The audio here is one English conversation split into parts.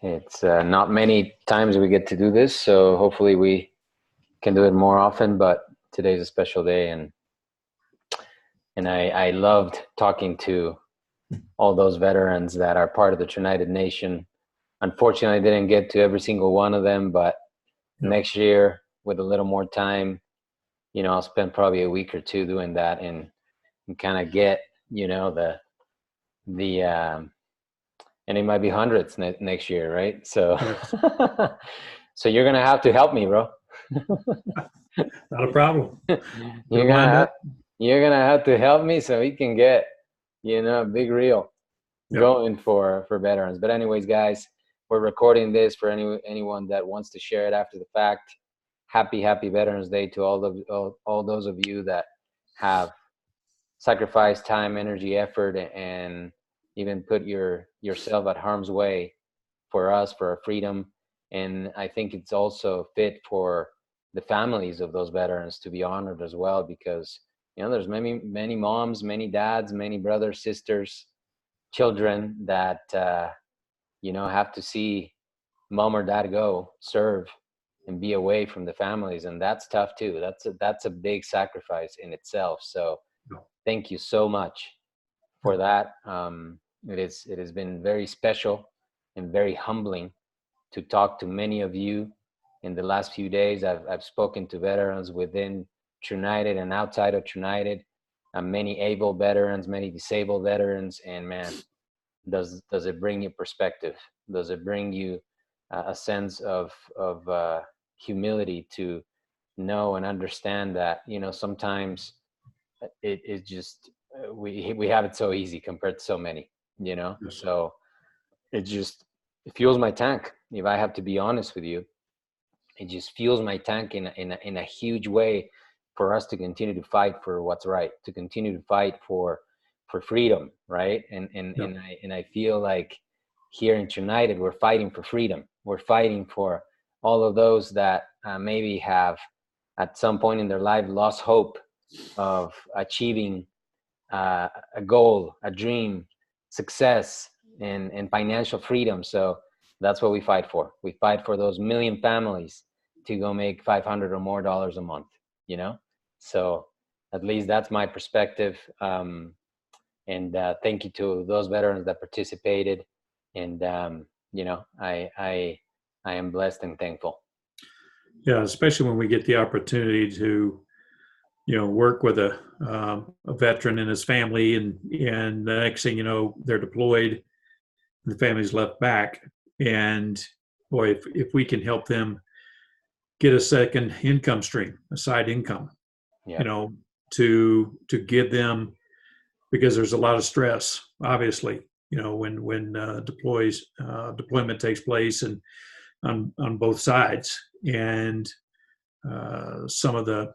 It's not many times we get to do this, so hopefully we can do it more often. But today's a special day, and I loved talking to all those veterans that are part of the Trunited Nation. Unfortunately, I didn't get to every single one of them, but next year, with a little more time, I'll spend probably a week or two doing that and kind of get, the and it might be hundreds next year, right? So, Yes. so you're gonna have to help me, bro. Not a problem. You're Don't gonna mind have, that. you're gonna have to help me so we can get, a big reel Yep. going for veterans. But anyways, guys, we're recording this for anyone that wants to share it after the fact. Happy Veterans Day to all those of you that have sacrificed time, energy, effort, and even put yourself at harm's way for us, for our freedom. And I think it's also fit for the families of those veterans to be honored as well, because there's many moms, many dads, many brothers, sisters, children that have to see mom or dad go serve and be away from the families, and that's tough too. That's a big sacrifice in itself. So thank you so much for that. It has been very special and very humbling to talk to many of you in the last few days. I've spoken to veterans within Trunited and outside of Trunited, many able veterans, many disabled veterans, and man, does it bring you perspective? Does it bring you a sense of humility to know and understand that sometimes it just we have it so easy compared to so many, Yes. so it fuels my tank. If I have to be honest with you, it just fuels my tank in a huge way for us to continue to fight for what's right, to continue to fight for freedom, right? Yep. And I feel like here in United, we're fighting for freedom. We're fighting for all of those that maybe have at some point in their life lost hope of achieving a goal, a dream, success, and financial freedom. So that's what we fight for. We fight for those million families to go make 500 or more dollars a month, So at least that's my perspective. And thank you to those veterans that participated. And, I am blessed and thankful. Yeah, especially when we get the opportunity to, work with a veteran and his family, and the next thing you know, they're deployed, the family's left back, and boy, if we can help them get a second income stream, a side income, Yeah. you know, to give them, because there's a lot of stress, obviously, when deployment takes place, and on both sides, and some of the,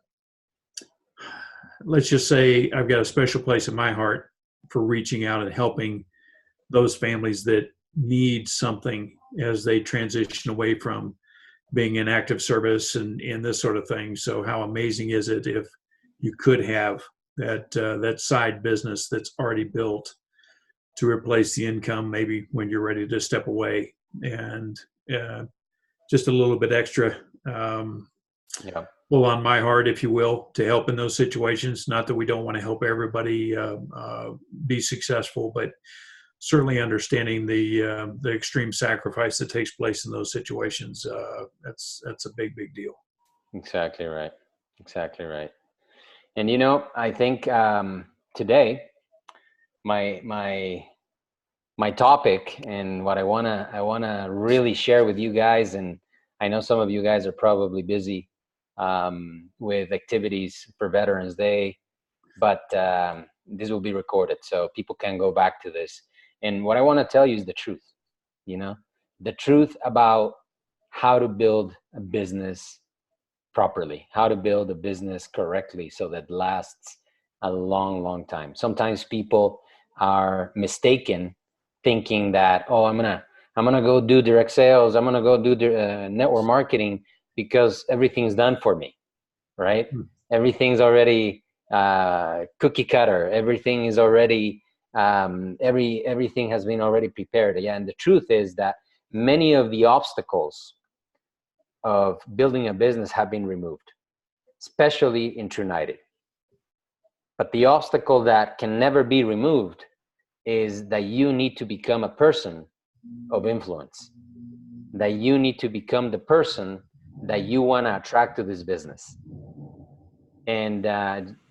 let's just say, I've got a special place in my heart for reaching out and helping those families that need something as they transition away from being in active service and this sort of thing. So how amazing is it if you could have that side business that's already built to replace the income, maybe when you're ready to step away, and just a little bit extra Yeah. pull on my heart, if you will, to help in those situations. Not that we don't want to help everybody be successful, but certainly understanding the extreme sacrifice that takes place in those situations. That's a big deal. Exactly right. Exactly right. And I think today my topic and what I wanna really share with you guys, and I know some of you guys are probably busy with activities for Veterans Day, but this will be recorded so people can go back to this. And what I want to tell you is the truth. The truth about how to build a business properly, how to build a business correctly so that lasts a long time. Sometimes people are mistaken, thinking that, oh, I'm gonna go do direct sales, I'm gonna go do network marketing because everything's done for me, right? Hmm. Everything's already cookie cutter. Everything is already everything has been already prepared. Yeah, and the truth is that many of the obstacles of building a business have been removed, especially in Trunited. But the obstacle that can never be removed is that you need to become a person of influence, that you need to become the person that you want to attract to this business. And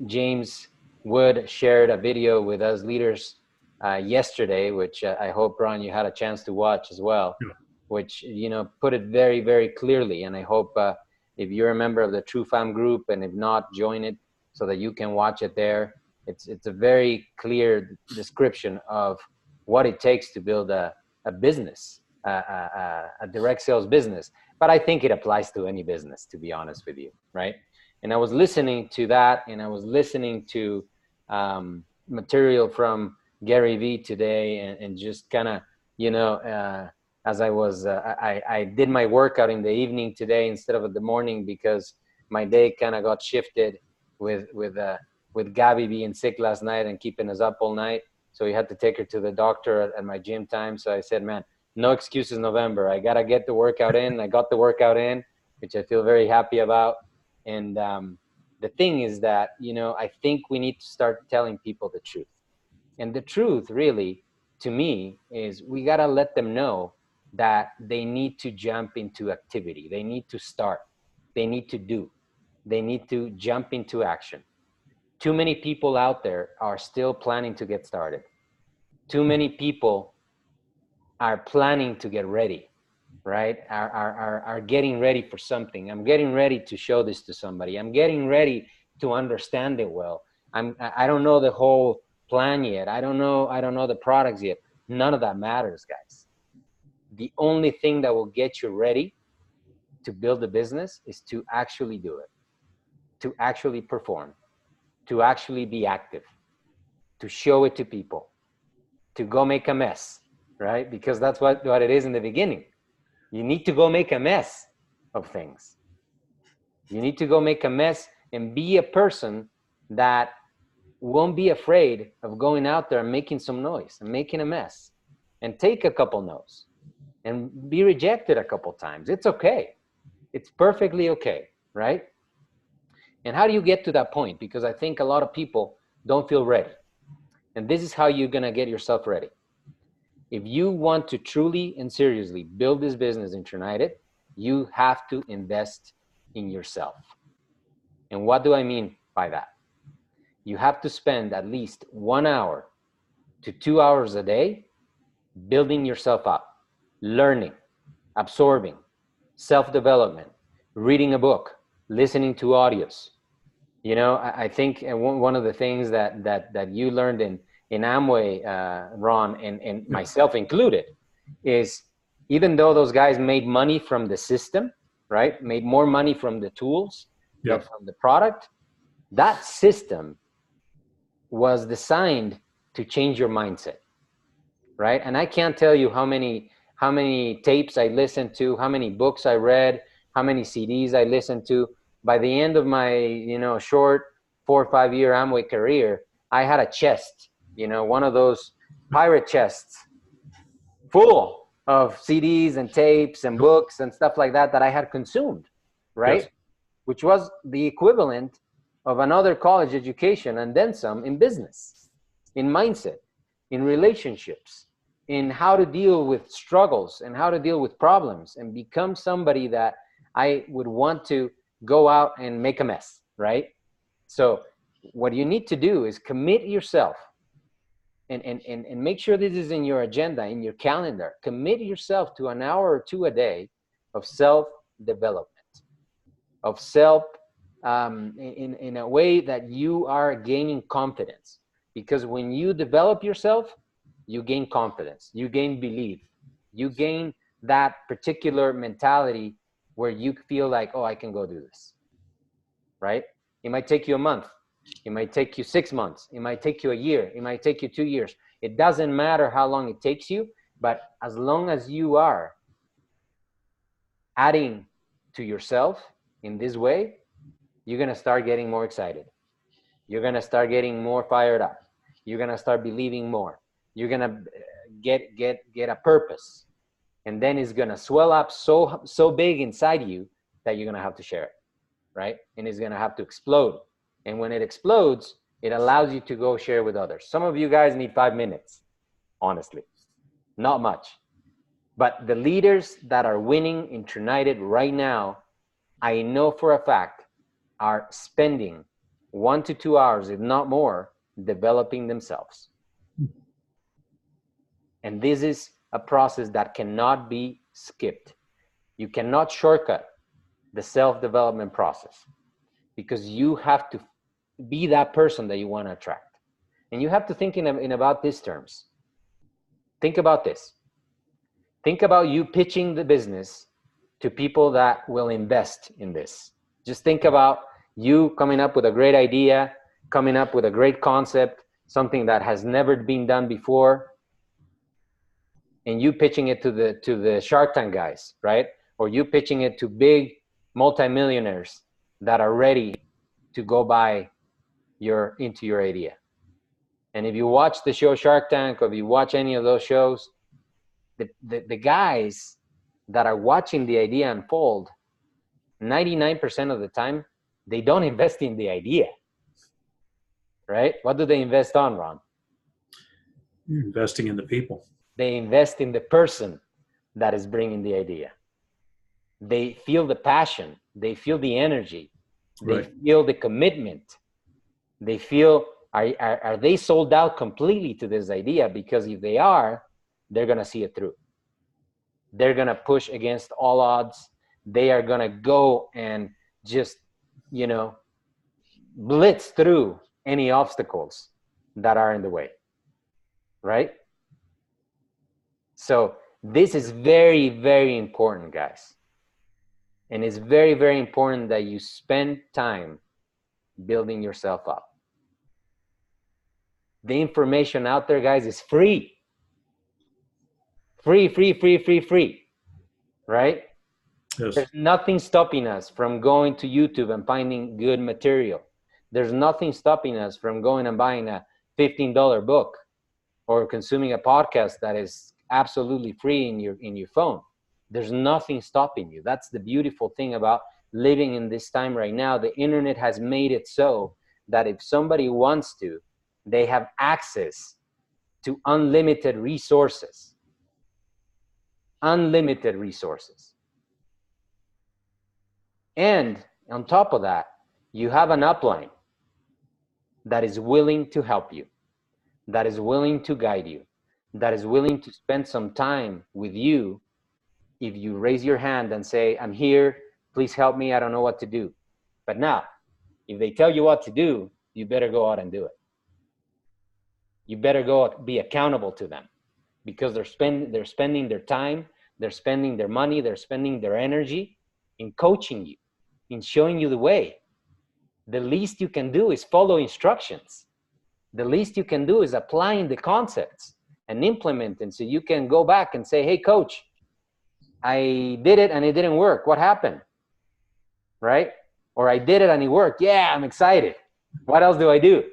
James Wood shared a video with us leaders yesterday, which I hope, Ron, you had a chance to watch as well, Yeah. which, you know, put it very, very clearly. And I hope if you're a member of the True Fam group, and if not, join it so that you can watch it there. It's a very clear description of what it takes to build a business, a direct sales business. But I think it applies to any business, to be honest with you, right? And I was listening to that, and I was listening to material from Gary Vee today, and just kind of, you know, as I was, I did my workout in the evening today instead of the morning, because my day kind of got shifted with Gabby being sick last night and keeping us up all night. So we had to take her to the doctor at my gym time. So I said, man, no excuses November. I got to get the workout in. I got the workout in, which I feel very happy about. And the thing is that, you know, I think we need to start telling people the truth. And the truth really, to me, is we got to let them know that they need to jump into activity. They need to start. They need to do. They need to jump into action. Too many people out there are still planning to get started. Too many people are planning to get ready, right? Are getting ready for something. I'm getting ready to show this to somebody. I'm getting ready to understand it well. I don't know the whole plan yet. I don't know the products yet. None of that matters, guys. The only thing that will get you ready to build a business is to actually do it, to actually perform, to actually be active, to show it to people, to go make a mess, right? Because that's what it is in the beginning. You need to go make a mess of things. You need to go make a mess and be a person that won't be afraid of going out there and making some noise and making a mess, and take a couple no's and be rejected a couple times. It's okay. It's perfectly okay, right? And how do you get to that point? Because I think a lot of people don't feel ready. And this is how you're going to get yourself ready. If you want to truly and seriously build this business in Trunited, you have to invest in yourself. And what do I mean by that? You have to spend at least 1 hour to 2 hours a day building yourself up, learning, absorbing, self-development, reading a book, listening to audios. You know, I think one of the things that you learned in Amway, Ron, and myself included, is even though those guys made money from the system, right, made more money from the tools than from the product, that system was designed to change your mindset, right? And I can't tell you how many tapes I listened to, how many books I read, how many CDs I listened to. By the end of my, you know, short 4 or 5 year Amway career, I had a chest, you know, one of those pirate chests full of CDs and tapes and books and stuff like that I had consumed, right? Yes. Which was the equivalent of another college education and then some in business, in mindset, in relationships, in how to deal with struggles and how to deal with problems and become somebody that I would want to go out and make a mess, right? So what you need to do is commit yourself and make sure this is in your agenda, in your calendar. Commit yourself to 1 hour or 2 a day of self-development, of self in a way that you are gaining confidence. Because when you develop yourself, you gain confidence, you gain belief, you gain that particular mentality where you feel like, oh, I can go do this, right? It might take you a month. It might take you 6 months. It might take you a year. It might take you 2 years. It doesn't matter how long it takes you, but as long as you are adding to yourself in this way, you're going to start getting more excited. You're going to start getting more fired up. You're going to start believing more. You're going to get a purpose. And then it's going to swell up so big inside you that you're going to have to share it, right? And it's going to have to explode. And when it explodes, it allows you to go share with others. Some of you guys need 5 minutes, honestly, not much. But the leaders that are winning in Trunited right now, I know for a fact, are spending 1 to 2 hours, if not more, developing themselves. And this is a process that cannot be skipped. You cannot shortcut the self-development process, because you have to be that person that you want to attract. And you have to think in about these terms. Think about this. Think about you pitching the business to people that will invest in this. Just think about you coming up with a great idea, coming up with a great concept, something that has never been done before, and you pitching it to the Shark Tank guys, right? Or you pitching it to big multimillionaires that are ready to go buy into your idea. And if you watch the show Shark Tank, or if you watch any of those shows, the guys that are watching the idea unfold, 99% of the time, they don't invest in the idea, right? What do they invest on, Ron? You're investing in the people. They invest in the person that is bringing the idea. They feel the passion. They feel the energy. They feel the commitment. They feel, are they sold out completely to this idea? Because if they are, they're going to see it through. They're going to push against all odds. They are going to go and just, blitz through any obstacles that are in the way, right? So this is very, very important, guys. And it's very, very important that you spend time building yourself up. The information out there, guys, is free. Free, right? Yes. There's nothing stopping us from going to YouTube and finding good material. There's nothing stopping us from going and buying a $15 book or consuming a podcast that is absolutely free in your phone. There's nothing stopping you. That's the beautiful thing about living in this time right now. The internet has made it so that if somebody wants to, they have access to unlimited resources. Unlimited resources. And on top of that, you have an upline that is willing to help you, that is willing to guide you, that is willing to spend some time with you. If you raise your hand and say, I'm here, please help me, I don't know what to do. But now, if they tell you what to do, you better go out and do it. You better go be accountable to them, because they're spending their time, they're spending their money, they're spending their energy in coaching you, in showing you the way. The least you can do is follow instructions. The least you can do is applying the concepts and implementing, so you can go back and say, hey, coach, I did it and it didn't work. What happened? Right? Or I did it and it worked. Yeah, I'm excited. What else do I do?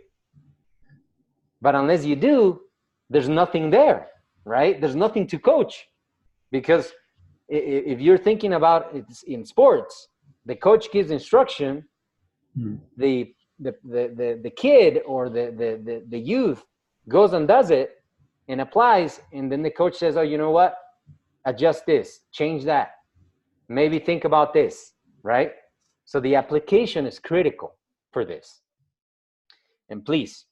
But unless you do, there's nothing there, right? There's nothing to coach. Because if you're thinking about it in sports, the coach gives instruction, the kid or the youth goes and does it and applies, and then the coach says, oh, you know what? Adjust this, change that, maybe think about this, right? So the application is critical for this. And please,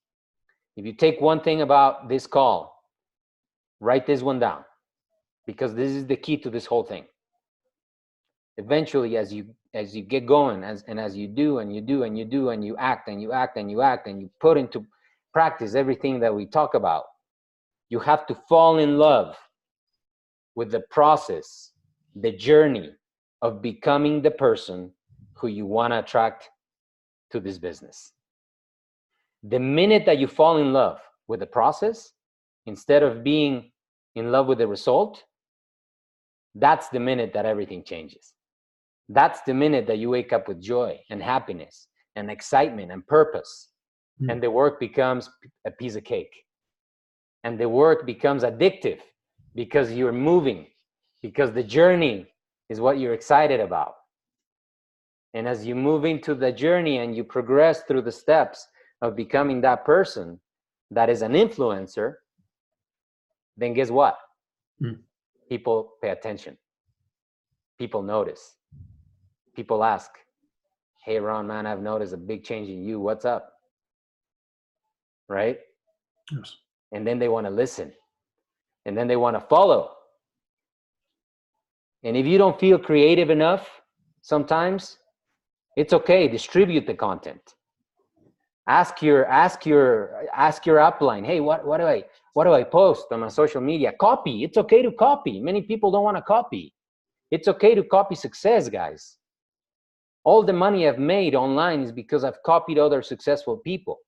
if you take one thing about this call, write this one down, because this is the key to this whole thing. Eventually, as you get going, as you do and you do and you do and you act and you act and you act and you put into practice everything that we talk about, you have to fall in love with the process, the journey of becoming the person who you want to attract to this business. The minute that you fall in love with the process, instead of being in love with the result, that's the minute that everything changes. That's the minute that you wake up with joy and happiness and excitement and purpose. And the work becomes a piece of cake. And the work becomes addictive, because you're moving because the journey is what you're excited about. And as you move into the journey and you progress through the steps of becoming that person that is an influencer, then guess what? People pay attention. People notice. People ask, hey, Ron, man, I've noticed a big change in you. What's up? Right? Yes. And then they want to listen. And then they want to follow. And if you don't feel creative enough, sometimes it's okay. Distribute the content. Ask your upline, hey, what do I post on my social media? Copy. It's okay to copy. Many people don't want to copy. It's okay to copy success, guys. All the money I've made online is because I've copied other successful people.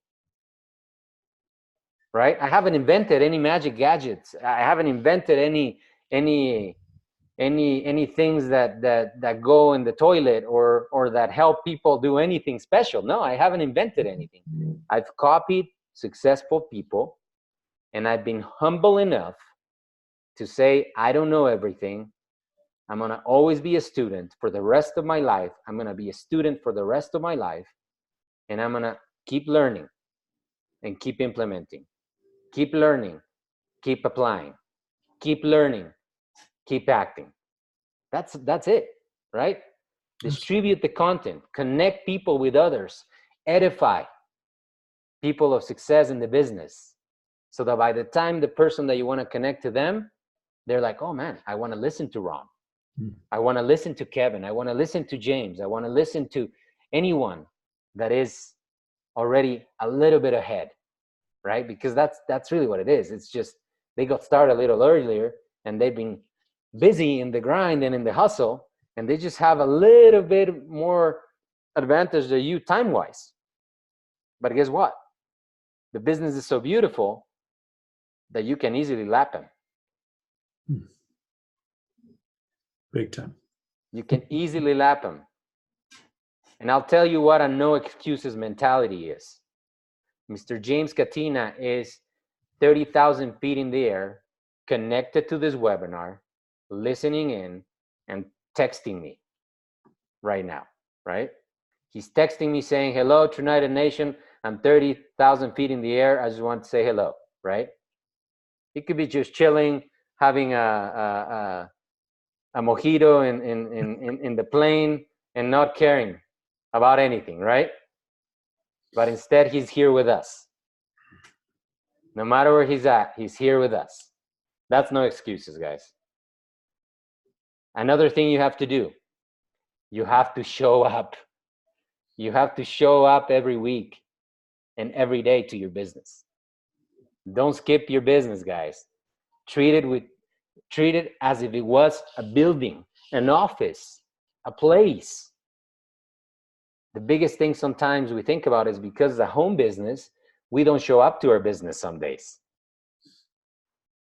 Right? I haven't invented any magic gadgets. I haven't invented any things that go in the toilet or that help people do anything special. No, I haven't invented anything. I've copied successful people, and I've been humble enough to say, I don't know everything. I'm going to always be a student for the rest of my life. I'm going to be a student for the rest of my life, and I'm going to keep learning and keep implementing. Keep learning, keep applying, keep learning, keep acting. That's it, right? Distribute the content, connect people with others, edify people of success in the business, so that by the time the person that you want to connect to them, they're like, oh man, I want to listen to Ron. I want to listen to Kevin. I want to listen to James. I want to listen to anyone that is already a little bit ahead, right? Because that's really what it is. It's just they got started a little earlier and they've been busy in the grind and in the hustle, and they just have a little bit more advantage than you time-wise. But guess what? The business is so beautiful that you can easily lap them. Big time. You can easily lap them. And I'll tell you what a no excuses mentality is. Mr. James Katina is 30,000 feet in the air, connected to this webinar, listening in, and texting me right now, right? He's texting me saying, hello, Trunited Nation. I'm 30,000 feet in the air. I just want to say hello, right? He could be just chilling, having a mojito in the plane and not caring about anything, right? But instead, he's here with us. No matter where he's at, he's here with us. That's no excuses, guys. Another thing you have to do, you have to show up. You have to show up every week and every day to your business. Don't skip your business, guys. Treat it as if it was a building, an office, a place. The biggest thing sometimes we think about is because it's a home business, we don't show up to our business some days.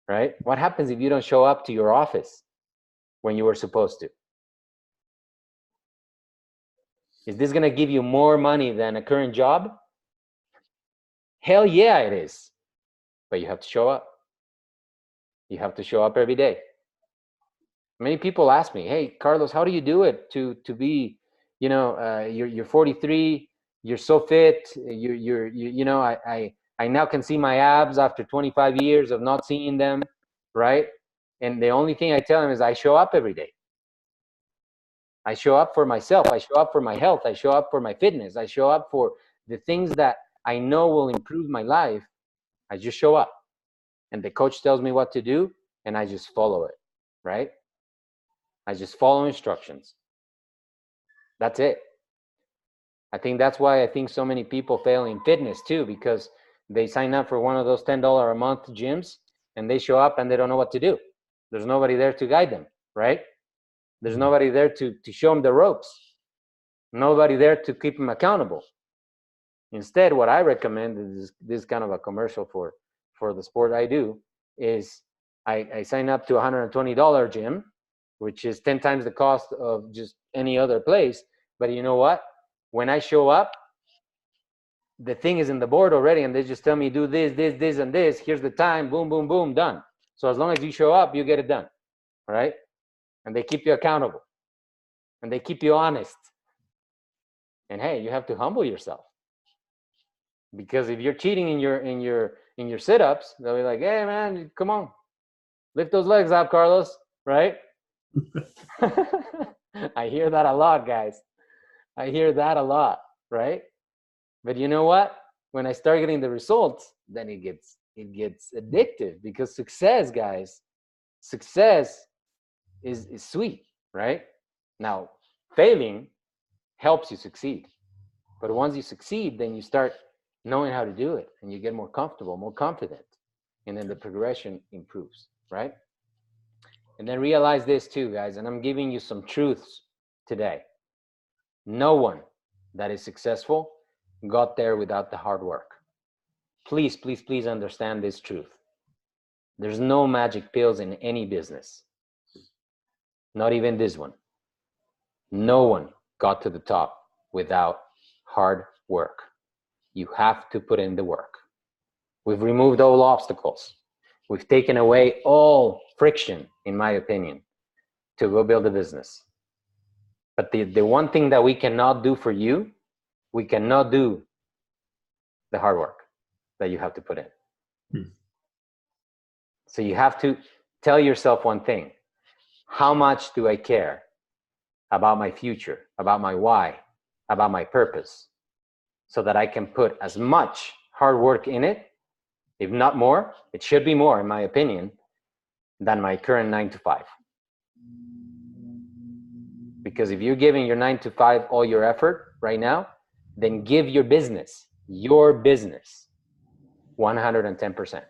Right? What happens if you don't show up to your office when you were supposed to? Is this going to give you more money than a current job? Hell yeah, it is. But you have to show up. You have to show up every day. Many people ask me, hey, Carlos, how do you do it to be, you're 43, you're so fit, I now can see my abs after 25 years of not seeing them, right? And the only thing I tell them is I show up every day. I show up for myself. I show up for my health. I show up for my fitness. I show up for the things that I know will improve my life. I just show up. And the coach tells me what to do, and I just follow it, right? I just follow instructions. That's it. I think that's why I think so many people fail in fitness too, because they sign up for one of those $10 a month gyms and they show up and they don't know what to do. There's nobody there to guide them, right? There's nobody there to show them the ropes. Nobody there to keep them accountable. Instead, what I recommend is this kind of a commercial for the sport I do is I sign up to a $120 gym, which is 10 times the cost of just any other place. But you know what? When I show up, the thing is in the board already, and they just tell me, do this, this, this, and this. Here's the time, boom, boom, boom, done. So as long as you show up, you get it done, all right? and they keep you accountable, and they keep you honest. And hey, you have to humble yourself, because if you're cheating in your sit-ups, they'll be like, hey man, come on, lift those legs up, Carlos, right? I hear that a lot, guys. I hear that a lot, right? But you know what? When I start getting the results, then it gets addictive, because success, guys, success is sweet, right? Now, failing helps you succeed. But once you succeed, then you start knowing how to do it, and you get more comfortable, more confident, and then the progression improves, right? And then realize this too, guys, and I'm giving you some truths today. No one that is successful got there without the hard work. Please, please, please understand this truth. There's no magic pills in any business, not even this one. No one got to the top without hard work. You have to put in the work. We've removed all obstacles. We've taken away all friction, in my opinion, to go build a business. But the one thing that we cannot do for you, we cannot do the hard work that you have to put in. So you have to tell yourself one thing. How much do I care about my future, about my why, about my purpose, so that I can put as much hard work in it, if not more, it should be more, in my opinion, than my current 9-to-5. Because if you're giving your 9-to-5 all your effort right now, then give your business 110%,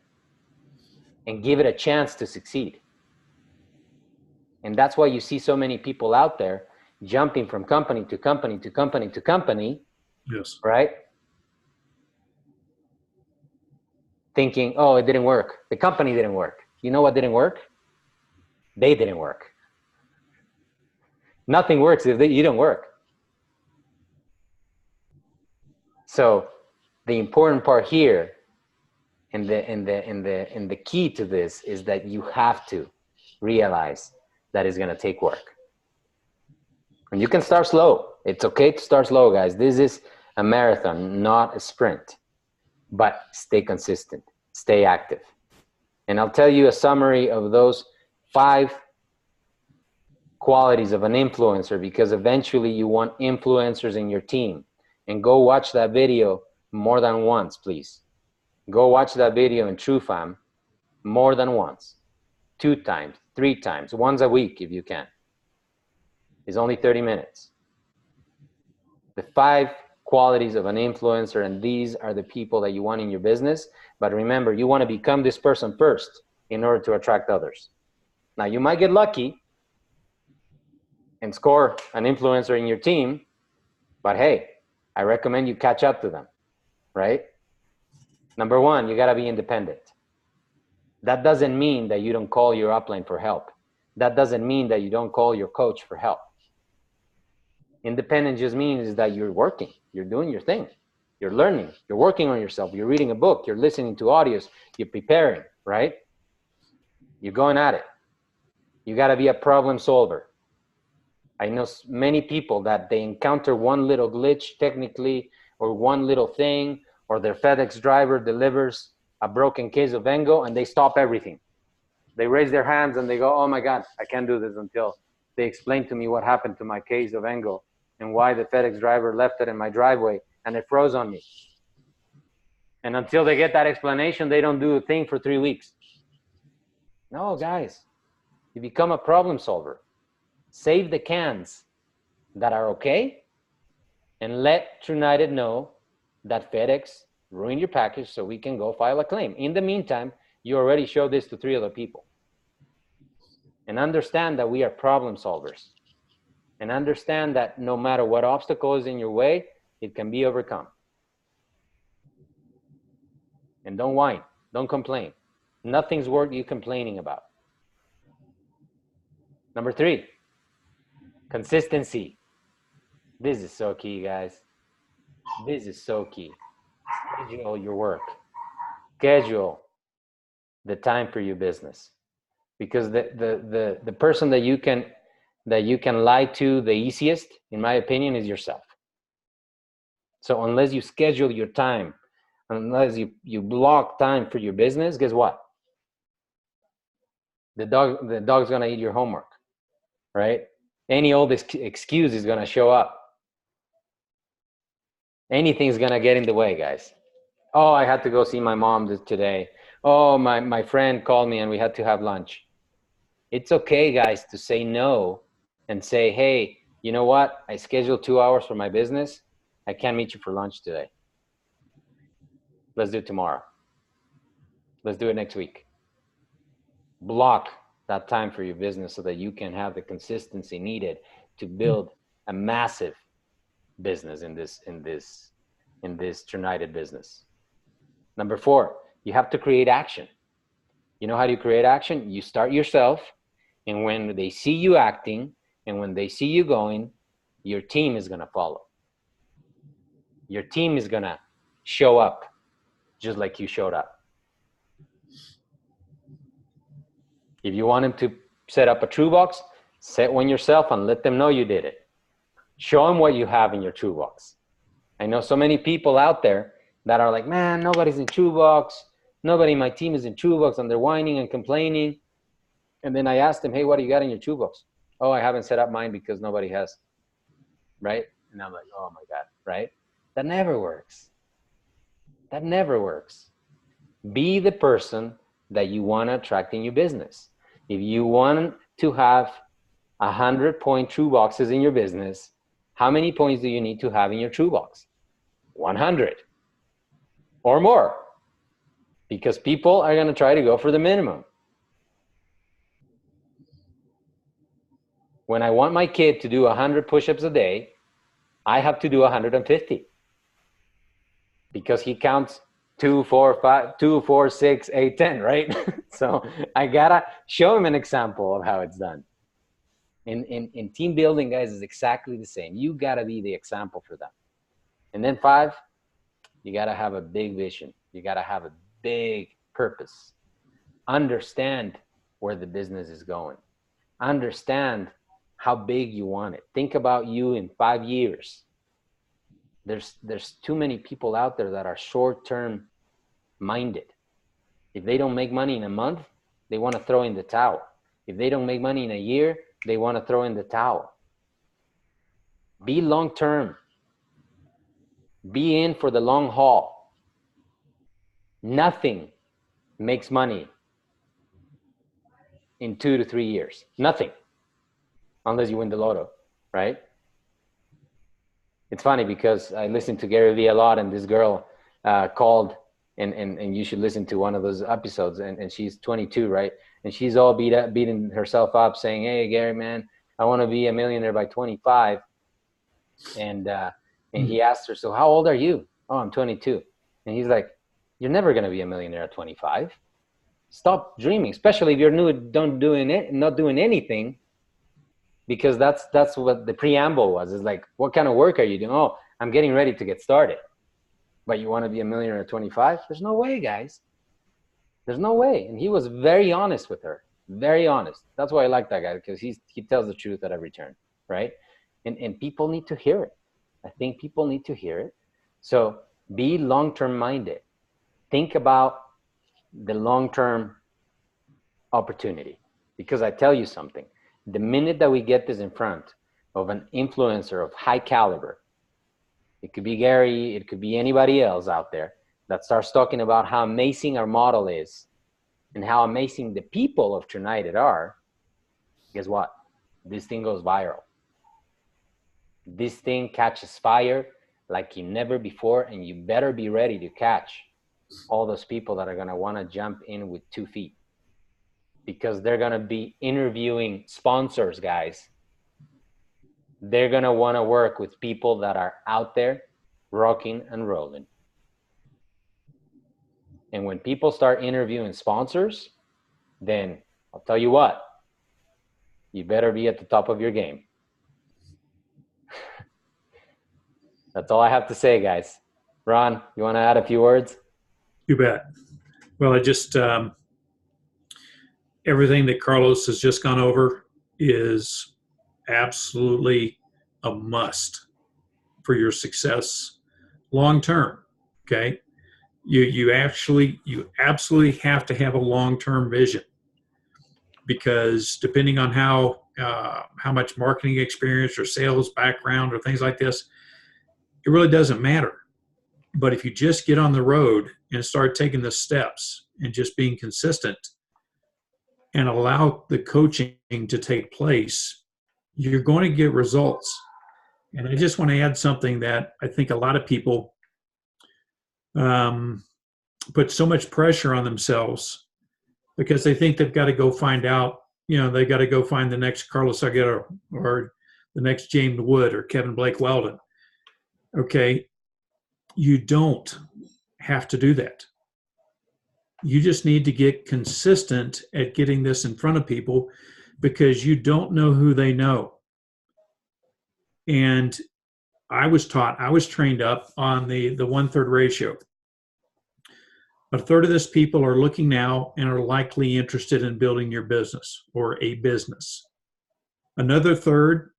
and give it a chance to succeed. And that's why you see so many people out there jumping from company to company to company to company. Yes. Right? Thinking, oh, it didn't work. The company didn't work. You know what didn't work? They didn't work. Nothing works if you don't work. So the important part here, and the key to this, is that you have to realize that it's going to take work. And you can start slow. It's okay to start slow, guys. This is a marathon, not a sprint. But stay consistent, stay active. And I'll tell you a summary of those 5 qualities of an influencer, because eventually you want influencers in your team. And go watch that video more than once, please. Go watch that video in TrueFam more than once, 2 times, 3 times, once a week if you can. It's only 30 minutes. The 5 qualities of an influencer, and these are the people that you want in your business. But remember, you want to become this person first in order to attract others. Now, you might get lucky and score an influencer in your team, but hey, I recommend you catch up to them, right? Number 1, you got to be independent. That doesn't mean that you don't call your upline for help. That doesn't mean that you don't call your coach for help. Independent just means that you're working, you're doing your thing, you're learning, you're working on yourself, you're reading a book, you're listening to audios, you're preparing, right? You're going at it. You got to be a problem solver. I know many people that they encounter one little glitch technically, or one little thing, or their FedEx driver delivers a broken case of Engo, and they stop everything. They raise their hands and they go, oh my God, I can't do this until they explain to me what happened to my case of Engo and why the FedEx driver left it in my driveway and it froze on me. And until they get that explanation, they don't do a thing for 3 weeks. No, guys, you become a problem solver. Save the cans that are okay, and let Trunited know that FedEx ruined your package so we can go file a claim. In the meantime, you already showed this to 3 other people. And understand that we are problem solvers. And understand that no matter what obstacle is in your way, it can be overcome. And don't whine, don't complain. Nothing's worth you complaining about. Number 3, consistency. This is so key, guys. This is so key. Schedule your work. Schedule the time for your business. Because the person that you can that you can lie to the easiest, in my opinion, is yourself. So unless you schedule your time, unless you block time for your business, guess what? The dog's gonna eat your homework, right? Any old excuse is gonna show up. Anything's gonna get in the way, guys. Oh, I had to go see my mom today. Oh, my friend called me and we had to have lunch. It's okay, guys, to say no and say, hey, you know what? I scheduled 2 hours for my business. I can't meet you for lunch today. Let's do it tomorrow. Let's do it next week. Block that time for your business so that you can have the consistency needed to build a massive business in this Trunited business. Number 4, you have to create action. You know how do you create action? You start yourself, and when they see you acting and when they see you going, your team is going to follow. Your team is going to show up just like you showed up. If you want them to set up a true box, set one yourself and let them know you did it. Show them what you have in your true box. I know so many people out there that are like, man, nobody's in true box. Nobody in my team is in true box, and they're whining and complaining. And then I asked them, hey, what do you got in your true box? Oh, I haven't set up mine because nobody has. Right? And I'm like, oh my God, right? That never works. That never works. Be the person that you want to attract in your business. If you want to have 100-point true boxes in your business, how many points do you need to have in your true box? 100 or more, because people are going to try to go for the minimum. When I want my kid to do 100 push-ups a day, I have to do 150 because he counts 2, 4, 5, 2, 4, 6, 8, 10, right? So I gotta show him an example of how it's done. In team building, guys, is exactly the same. You gotta be the example for them. And then 5, you gotta have a big vision. You gotta have a big purpose. Understand where the business is going. Understand how big you want it. Think about you in 5 years. There's too many people out there that are short-term minded. If they don't make money in a month, they want to throw in the towel. If they don't make money in a year, they want to throw in the towel. Be long-term. Be in for the long haul. Nothing makes money in 2 to 3 years. Nothing. Unless you win the lotto, right? It's funny because I listen to Gary Vee a lot, and this girl called, and you should listen to one of those episodes, and she's 22, right? And she's all beating herself up saying, hey, Gary, man, I want to be a millionaire by 25. And he asked her, so how old are you? Oh, I'm 22. And he's like, you're never going to be a millionaire at 25. Stop dreaming, especially if you're not doing anything. Because that's what the preamble was. It's like, what kind of work are you doing? Oh, I'm getting ready to get started. But you want to be a millionaire at 25? There's no way, guys. There's no way. And he was very honest with her. Very honest. That's why I like that guy, because he tells the truth at every turn, right? And people need to hear it. I think people need to hear it. So be long-term minded. Think about the long-term opportunity. Because I tell you something. The minute that we get this in front of an influencer of high caliber, it could be Gary, it could be anybody else out there that starts talking about how amazing our model is and how amazing the people of Trunited are, guess what? This thing goes viral. This thing catches fire like never before, and you better be ready to catch all those people that are going to want to jump in with 2 feet. Because they're going to be interviewing sponsors, guys. They're going to want to work with people that are out there rocking and rolling. And when people start interviewing sponsors, then I'll tell you what, you better be at the top of your game. That's all I have to say, guys. Ron, you want to add a few words? You bet. Well, I just, everything that Carlos has just gone over is absolutely a must for your success long term. Okay. You absolutely have to have a long term vision, because depending on how much marketing experience or sales background or things like this, it really doesn't matter. But if you just get on the road and start taking the steps and just being consistent and allow the coaching to take place, you're going to get results. And I just want to add something that I think a lot of people um, put so much pressure on themselves because they think they've got to go find out, they got to go find the next Carlos Aguirre or the next James Wood or Kevin Blake Weldon. Okay. You don't have to do that. You just need to get consistent at getting this in front of people, because you don't know who they know. And I was trained up on the 1/3 ratio. A third of this people are looking now and are likely interested in building your business or a business. Another third,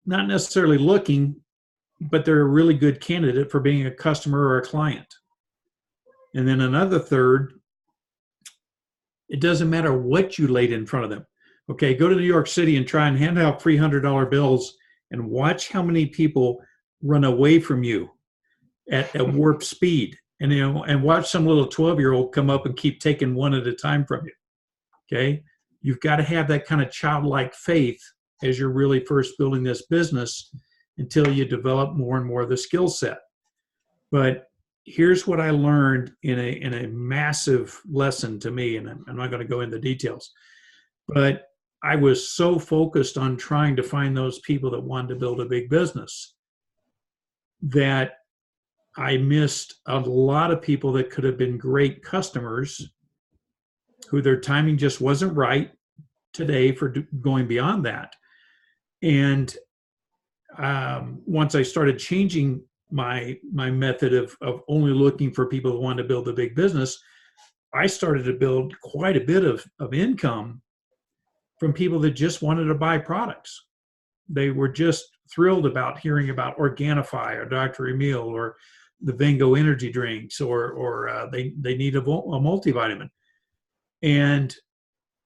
not necessarily looking, but they're a really good candidate for being a customer or a client. And then another third, it doesn't matter what you laid in front of them. Okay, go to New York City and try and hand out $300 bills and watch how many people run away from you at warp speed. And watch some little 12-year-old come up and keep taking one at a time from you. Okay, you've got to have that kind of childlike faith as you're really first building this business until you develop more and more of the skill set. But here's what I learned in a massive lesson to me, and I'm not going to go into details, but I was so focused on trying to find those people that wanted to build a big business that I missed a lot of people that could have been great customers who their timing just wasn't right today for going beyond that. And once I started changing my method of only looking for people who wanted to build a big business, I started to build quite a bit of income from people that just wanted to buy products. They were just thrilled about hearing about Organifi or Dr. Emil or the Vengo energy drinks, or they need a multivitamin.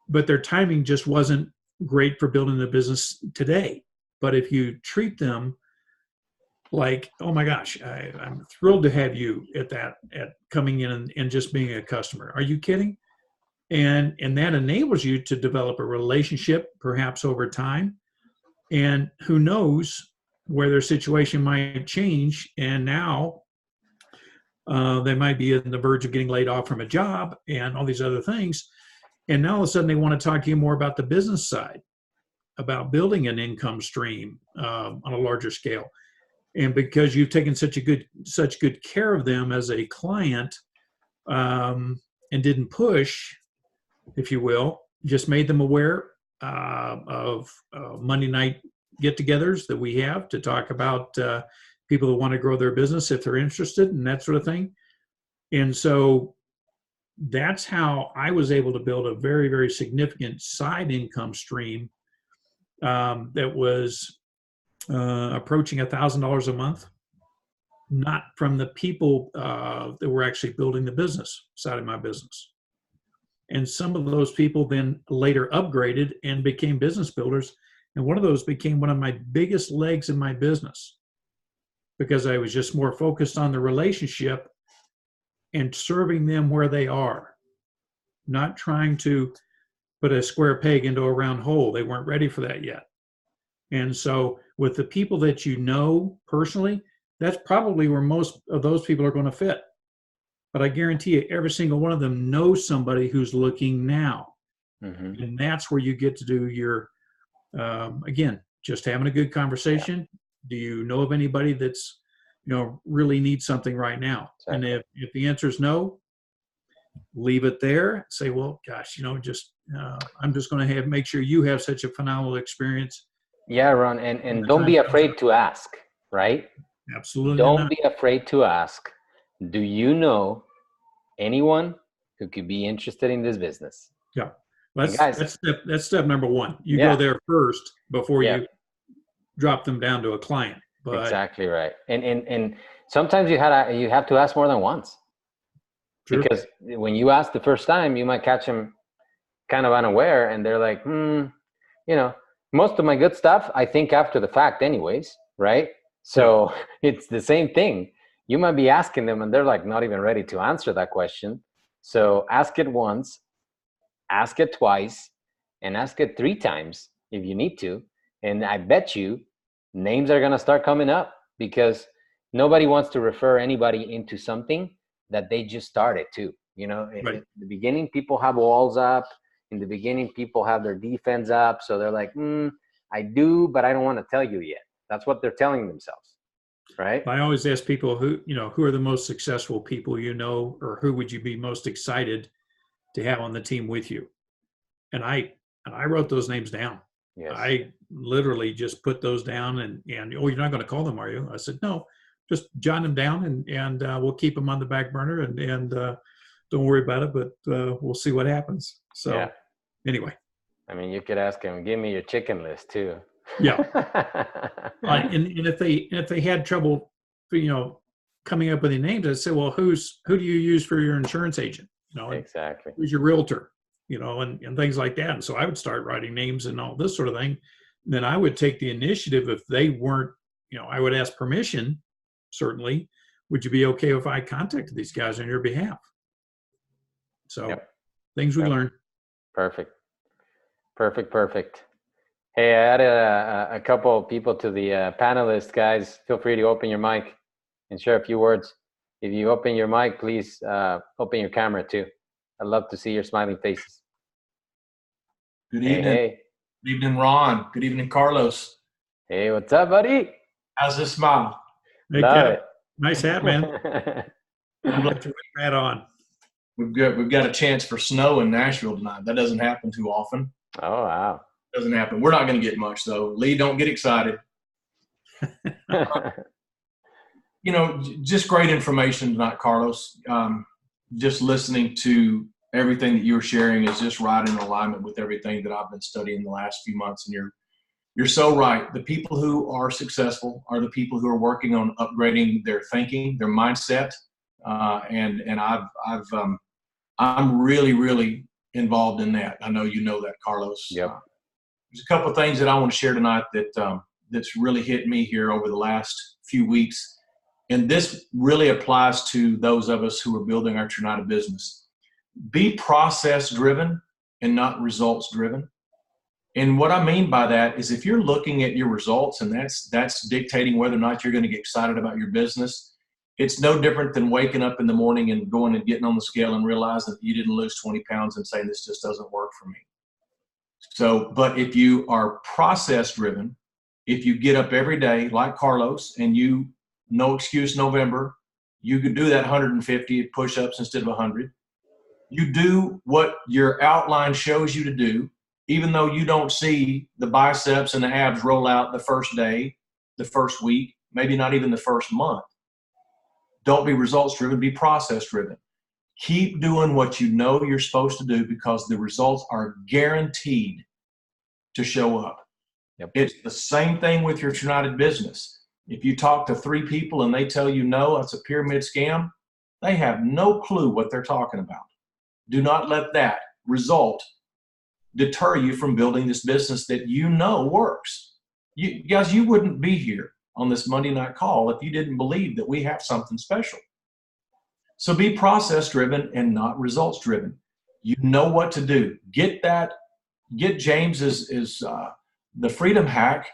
But their timing just wasn't great for building a business today. But if you treat them like, oh my gosh, I'm thrilled to have you at coming in and just being a customer. Are you kidding? And that enables you to develop a relationship, perhaps over time. And who knows where their situation might change. And now they might be on the verge of getting laid off from a job and all these other things. And now all of a sudden they want to talk to you more about the business side, about building an income stream on a larger scale. And because you've taken such good care of them as a client and didn't push, if you will, just made them aware of Monday night get-togethers that we have to talk about people who want to grow their business if they're interested and that sort of thing. And so that's how I was able to build a very, very significant side income stream that was approaching $1,000 a month, not from the people that were actually building the business side of my business. And some of those people then later upgraded and became business builders. And one of those became one of my biggest legs in my business, because I was just more focused on the relationship and serving them where they are, not trying to put a square peg into a round hole. They weren't ready for that yet. And so with the people that you know personally, that's probably where most of those people are going to fit. But I guarantee you, every single one of them knows somebody who's looking now. Mm-hmm. And that's where you get to do your, again, just having a good conversation. Yeah. Do you know of anybody that's, really needs something right now? Exactly. And if the answer is no, leave it there. Say, well, gosh, I'm just going to make sure you have such a phenomenal experience. Yeah, Ron, and don't be afraid to ask, right? Absolutely. Don't be afraid to ask. Do you know anyone who could be interested in this business? Yeah. That's step number one. You go there first before you drop them down to a client. But exactly right. And sometimes you have to ask more than once, sure. because when you ask the first time, you might catch them kind of unaware, and they're like, most of my good stuff I think after the fact anyways, right? So it's the same thing. You might be asking them and they're like not even ready to answer that question. So ask it once, ask it twice, and ask it 3 times if you need to. And I bet you names are going to start coming up, because nobody wants to refer anybody into something that they just started too. Right. In the beginning, people have walls up. In the beginning, people have their defense up. So they're like, I do, but I don't want to tell you yet. That's what they're telling themselves, right? I always ask people who are the most successful people or who would you be most excited to have on the team with you? And I wrote those names down. Yes. I literally just put those down and you're not going to call them, are you? I said, no, just jot them down and we'll keep them on the back burner and don't worry about it, but we'll see what happens. So anyway. I mean, you could ask them, give me your chicken list too. Yeah. And if they had trouble, coming up with the names, I'd say, well, who do you use for your insurance agent? Exactly. Who's your realtor? And things like that. And so I would start writing names and all this sort of thing. And then I would take the initiative if they weren't, I would ask permission, certainly. Would you be okay if I contacted these guys on your behalf? So things we learn. Perfect. Hey, I added a couple of people to the panelists, guys. Feel free to open your mic and share a few words. If you open your mic, please open your camera too. I'd love to see your smiling faces. Good evening. Hey. Good evening, Ron. Good evening, Carlos. Hey, what's up, buddy? How's this smile? Hey, Love Kev. it. Nice hat, man. I'd like to put that on. We've got a chance for snow in Nashville tonight. That doesn't happen too often. Oh, wow. Doesn't happen. We're not going to get much, though. Lee, don't get excited. Just great information tonight, Carlos. Just listening to everything that you were sharing is just right in alignment with everything that I've been studying the last few months. And you're so right. The people who are successful are the people who are working on upgrading their thinking, their mindset. And I'm really, really involved in that. I know you know that, Carlos. Yep. There's a couple of things that I want to share tonight that's really hit me here over the last few weeks. And this really applies to those of us who are building our Trunited business. Be process-driven and not results-driven. And what I mean by that is if you're looking at your results and that's dictating whether or not you're going to get excited about your business, it's no different than waking up in the morning and going and getting on the scale and realizing that you didn't lose 20 pounds and saying this just doesn't work for me. So, but if you are process-driven, if you get up every day like Carlos and you, no excuse November, you could do that 150 push-ups instead of 100. You do what your outline shows you to do, even though you don't see the biceps and the abs roll out the first day, the first week, maybe not even the first month. Don't be results-driven, be process-driven. Keep doing what you know you're supposed to do because the results are guaranteed to show up. Yep. It's the same thing with your Trunited business. If you talk to 3 people and they tell you no, that's a pyramid scam, they have no clue what they're talking about. Do not let that result deter you from building this business that you know works. You guys, you wouldn't be here on this Monday night call if you didn't believe that we have something special. So be process-driven and not results-driven. You know what to do. Get James's the Freedom Hack.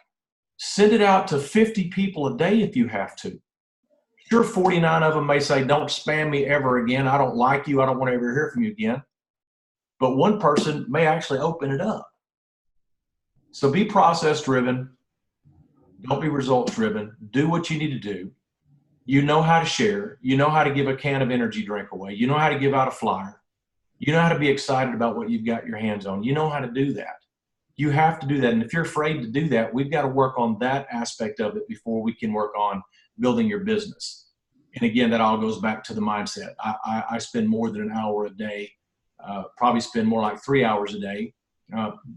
Send it out to 50 people a day if you have to. Sure, 49 of them may say, don't spam me ever again. I don't like you. I don't want to ever hear from you again. But one person may actually open it up. So be process-driven. Don't be results-driven. Do what you need to do. You know how to share. You know how to give a can of energy drink away. You know how to give out a flyer. You know how to be excited about what you've got your hands on. You know how to do that. You have to do that. And if you're afraid to do that, we've got to work on that aspect of it before we can work on building your business. And again, that all goes back to the mindset. I spend more than an hour a day, probably spend more like 3 hours a day,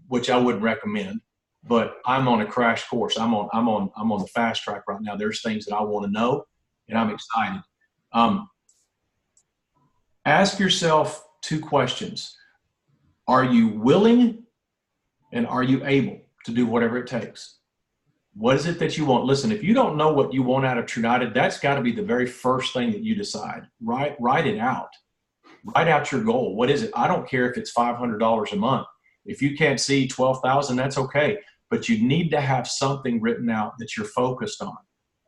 which I wouldn't recommend. but I'm on a crash course. I'm on the fast track right now. There's things that I want to know, and I'm excited. Ask yourself 2 questions. Are you willing and are you able to do whatever it takes? What is it that you want? Listen, if you don't know what you want out of Trunited, that's got to be the very first thing that you decide. Write it out. Write out your goal. What is it? I don't care if it's $500 a month. If you can't see 12,000, that's okay. But you need to have something written out that you're focused on,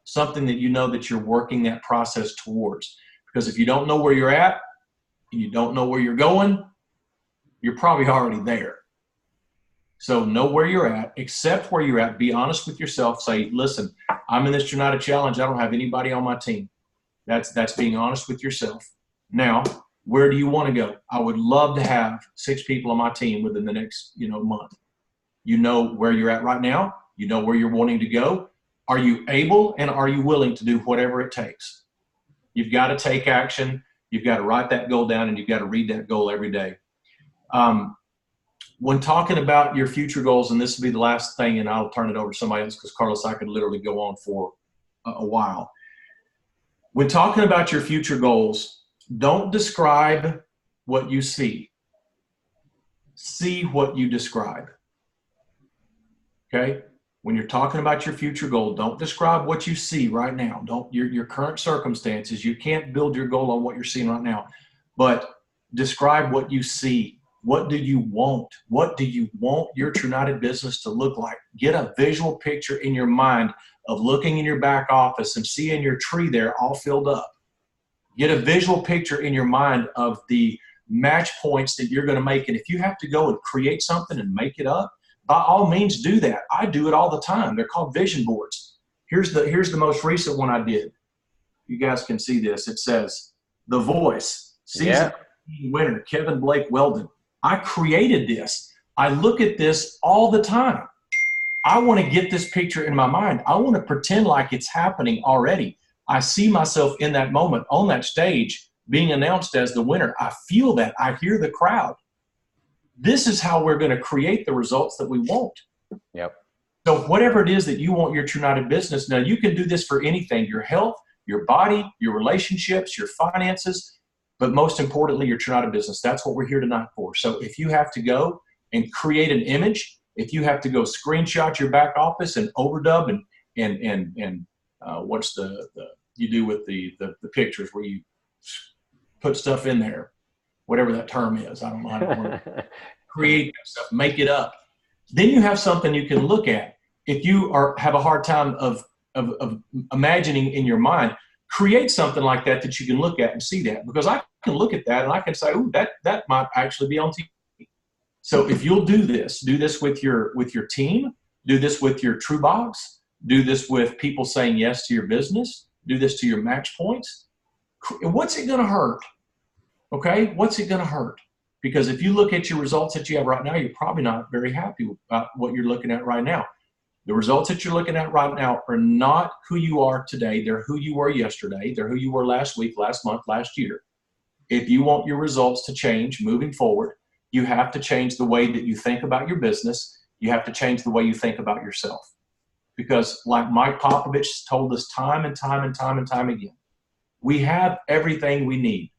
something that you know that you're working that process towards. Because if you don't know where you're at and you don't know where you're going, you're probably already there. So know where you're at, accept where you're at, be honest with yourself. Say, listen, I'm in this Trunited challenge. I don't have anybody on my team. That's being honest with yourself. Now, where do you want to go? I would love to have 6 people on my team within the next, month. You know where you're at right now. You know where you're wanting to go. Are you able and are you willing to do whatever it takes? You've got to take action. You've got to write that goal down, and you've got to read that goal every day. When talking about your future goals, and this will be the last thing, and I'll turn it over to somebody else because, Carlos, I could literally go on for a while. When talking about your future goals, don't describe what you see. See what you describe. Okay? When you're talking about your future goal, don't describe what you see right now. Don't your current circumstances. You can't build your goal on what you're seeing right now. But describe what you see. What do you want? What do you want your Trunited business to look like? Get a visual picture in your mind of looking in your back office and seeing your tree there all filled up. Get a visual picture in your mind of the match points that you're going to make. And if you have to go and create something and make it up, by all means do that. I do it all the time. They're called vision boards. Here's the most recent one I did. You guys can see this. It says, The Voice, season winner, Kevin Blake Weldon. I created this. I look at this all the time. I want to get this picture in my mind. I want to pretend like it's happening already. I see myself in that moment on that stage being announced as the winner. I feel that. I hear the crowd. This is how we're going to create the results that we want. Yep. So whatever it is that you want your Trunited business, now you can do this for anything, your health, your body, your relationships, your finances, but most importantly, your Trunited business. That's what we're here tonight for. So if you have to go and create an image, if you have to go screenshot your back office and overdub and what's the you do with the pictures where you put stuff in there, whatever that term is. I don't know how to create that stuff, make it up. Then you have something you can look at. If you have a hard time of imagining in your mind, create something like that you can look at and see that. Because I can look at that and I can say, "Ooh, that might actually be on TV." So if you'll do this with your team, do this with your True Box, do this with people saying yes to your business, do this to your match points. What's it going to hurt? Okay, what's it going to hurt? Because if you look at your results that you have right now, you're probably not very happy about what you're looking at right now. The results that you're looking at right now are not who you are today. They're who you were yesterday. They're who you were last week, last month, last year. If you want your results to change moving forward, you have to change the way that you think about your business. You have to change the way you think about yourself. Because like Mike Popovich told us time and time and time and time again, we have everything we need.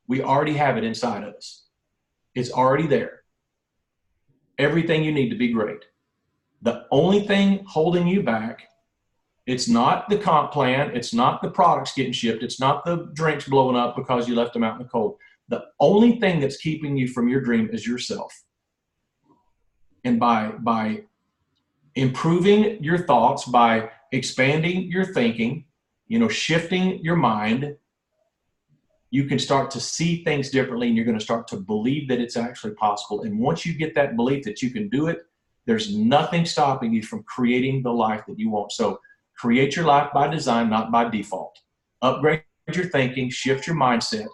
We already have it inside of us. It's already there. Everything you need to be great. The only thing holding you back, it's not the comp plan. It's not the products getting shipped. It's not the drinks blowing up because you left them out in the cold. The only thing that's keeping you from your dream is yourself. And by improving your thoughts, by expanding your thinking, shifting your mind, you can start to see things differently, and you're going to start to believe that it's actually possible. And once you get that belief that you can do it, there's nothing stopping you from creating the life that you want. So create your life by design, not by default. Upgrade your thinking, shift your mindset,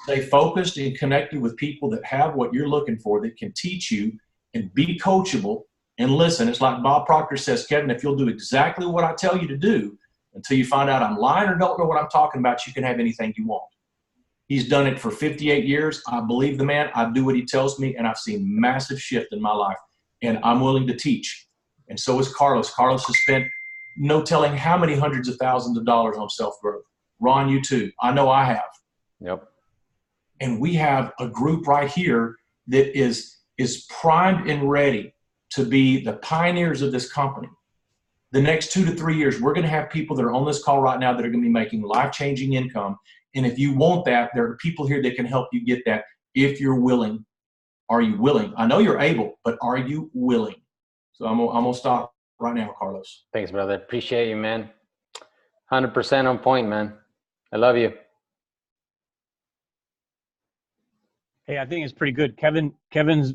stay focused and connected with people that have what you're looking for, that can teach you and be coachable. And listen, it's like Bob Proctor says, Kevin, if you'll do exactly what I tell you to do until you find out I'm lying or don't know what I'm talking about, you can have anything you want. He's done it for 58 years. I believe the man. I do what he tells me, and I've seen massive shift in my life. And I'm willing to teach. And so is Carlos. Carlos has spent no telling how many hundreds of thousands of dollars on self-growth. Ron, you too. I know I have. Yep. And we have a group right here that is primed and ready to be the pioneers of this company. The next 2 to 3 years, we're going to have people that are on this call right now that are going to be making life-changing income. And if you want that, there are people here that can help you get that if you're willing. Are you willing? I know you're able, but are you willing? So I'm going to stop right now, Carlos. Thanks, brother. Appreciate you, man. 100% on point, man. I love you. Hey, I think it's pretty good. Kevin's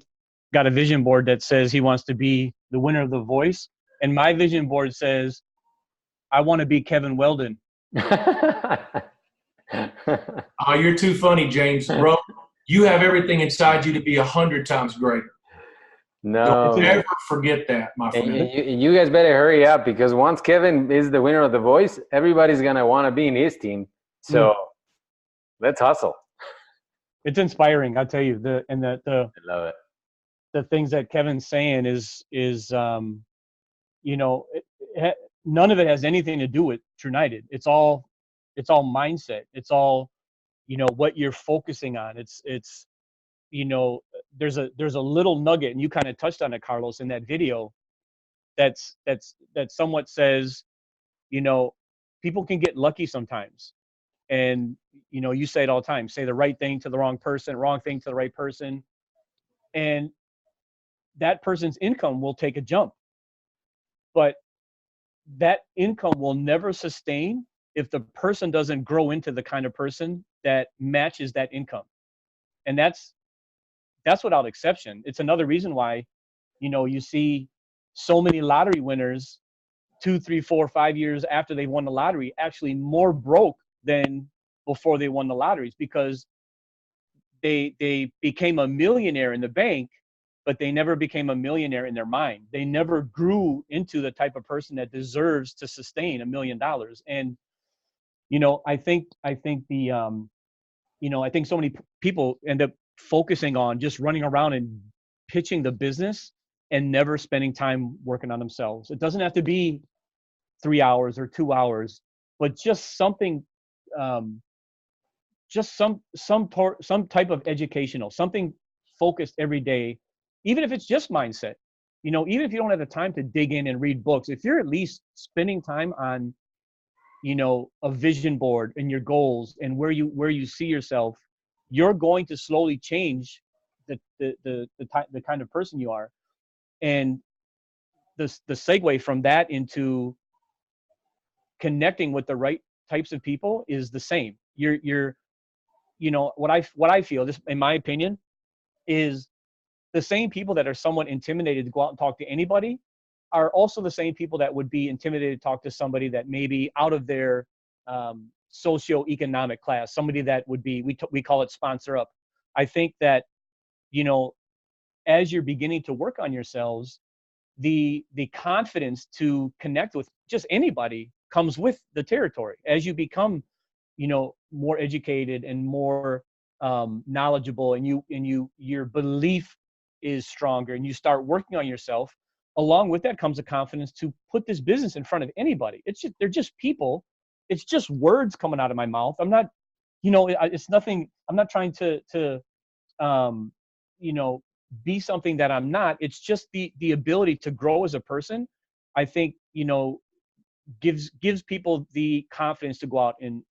got a vision board that says he wants to be the winner of The Voice. And my vision board says, I want to be Kevin Weldon. Oh, you're too funny, James. Bro, you have everything inside you to be 100 times greater. No. Don't ever forget that, my friend. You guys better hurry up, because once Kevin is the winner of The Voice, everybody's going to want to be in his team. So let's hustle. It's inspiring, I'll tell you. I love it. The things that Kevin's saying is you know, none of it has anything to do with Trunited. It's all mindset. It's all, you know, what you're focusing on. It's you know, there's a little nugget, and you kind of touched on it, Carlos, in that video. That somewhat says, you know, people can get lucky sometimes, and you know, you say it all the time. Say the right thing to the wrong person, wrong thing to the right person, and that person's income will take a jump. But that income will never sustain if the person doesn't grow into the kind of person that matches that income. And that's without exception. It's another reason why, you know, you see so many lottery winners 2, 3, 4, 5 years after they won the lottery actually more broke than before they won the lotteries, because they became a millionaire in the bank, but they never became a millionaire in their mind. They never grew into the type of person that deserves to sustain $1 million. And, you know, I think the, you know, I think so many people end up focusing on just running around and pitching the business and never spending time working on themselves. It doesn't have to be 3 hours or 2 hours, but just something, just some type of educational, something focused every day. Even if it's just mindset, you know, even if you don't have the time to dig in and read books, if you're at least spending time on, you know, a vision board and your goals and where you see yourself, you're going to slowly change the kind of person you are. And the segue from that into connecting with the right types of people is the same. You're you know, what I feel, this in my opinion, is the same people that are somewhat intimidated to go out and talk to anybody are also the same people that would be intimidated to talk to somebody that may be out of their socioeconomic class, somebody that would be, we call it sponsor up. I think that, you know, as you're beginning to work on yourselves, the confidence to connect with just anybody comes with the territory. As you become, you know, more educated and more knowledgeable, and your belief is stronger, and you start working on yourself, along with that comes a confidence to put this business in front of anybody. It's just, they're just people. It's just words coming out of my mouth. I'm not, you know, it's nothing. I'm not trying to you know, be something that I'm not. It's just the ability to grow as a person. I think, you know, gives people the confidence to go out and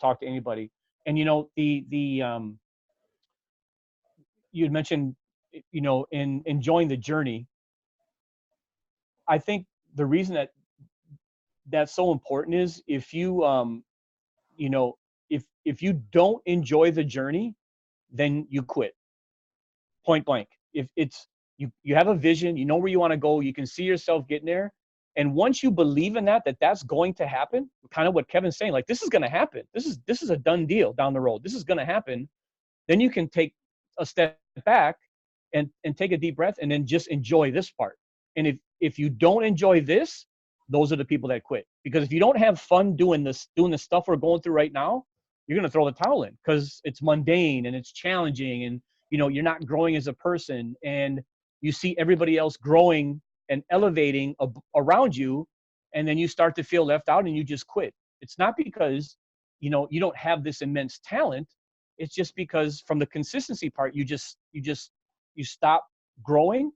talk to anybody. And, you know, you had mentioned, you know, in enjoying the journey. I think the reason that that's so important is if you, you know, if you don't enjoy the journey, then you quit. Point blank. If it's, you have a vision, you know where you want to go, you can see yourself getting there. And once you believe in that's going to happen, kind of what Kevin's saying, like, this is going to happen. This is a done deal down the road. This is going to happen. Then you can take a step back and take a deep breath and then just enjoy this part. And if you don't enjoy this, those are the people that quit. Because if you don't have fun doing the stuff we're going through right now, you're going to throw the towel in, because it's mundane and it's challenging, and, you know, you're not growing as a person, and you see everybody else growing and elevating around you, and then you start to feel left out and you just quit. It's not because, you know, you don't have this immense talent. It's just because from the consistency part, you stop growing,